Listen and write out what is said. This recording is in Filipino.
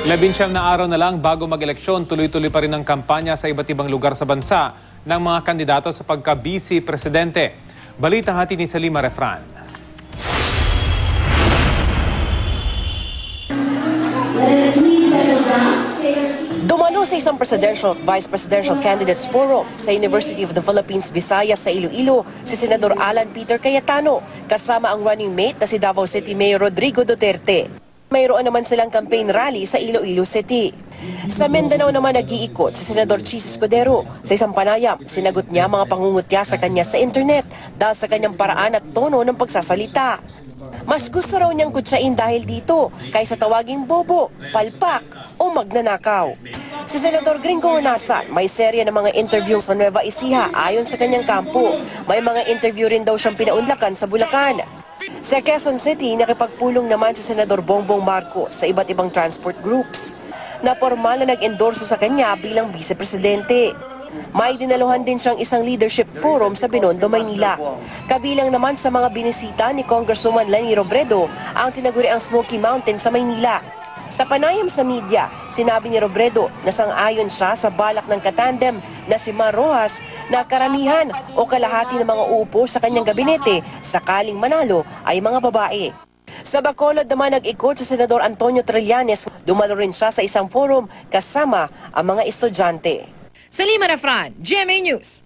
19 na araw na lang bago mag-eleksyon, tuloy-tuloy pa rin ang kampanya sa iba't ibang lugar sa bansa ng mga kandidato sa pagka-vice presidente. Balita hati ni Salima Refran. Dumalo sa isang presidential vice presidential candidates forum sa University of the Philippines, Visayas sa Iloilo si Senador Alan Peter Cayetano kasama ang running mate na si Davao City Mayor Rodrigo Duterte. Mayroon naman silang campaign rally sa Iloilo City. Sa Mindanao naman nag-iikot si Senador Chis Escudero. Sa isang panayam, sinagot niya mga pangungutya sa kanya sa internet dahil sa kanyang paraan at tono ng pagsasalita. Mas gusto raw niyang kutsain dahil dito kaysa tawaging bobo, palpak o magnanakaw. Si Senador Gringo Honasan may serye ng mga interview sa Nueva Ecija ayon sa kanyang kampo. May mga interview rin daw siyang pinaunlakan sa Bulacan. Sa Quezon City, nakipagpulong naman si Senador Bongbong Marcos sa iba't ibang transport groups na formal na nag-endorso sa kanya bilang vice-presidente. May dinaluhan din siyang isang leadership forum sa Binondo, Maynila. Kabilang naman sa mga binisita ni Congresswoman Leni Robredo ang tinaguriang Smoky Mountain sa Maynila. Sa panayam sa media, sinabi ni Robredo na sang-ayon siya sa balak ng katandem na si Mar Rojas na karamihan o kalahati ng mga uupo sa kanyang gabinete sakaling manalo ay mga babae. Sa Bacolod naman nag-ikot si Senador Antonio Trillanes. Dumalo rin siya sa isang forum kasama ang mga estudyante. Salima Refran, GMA News.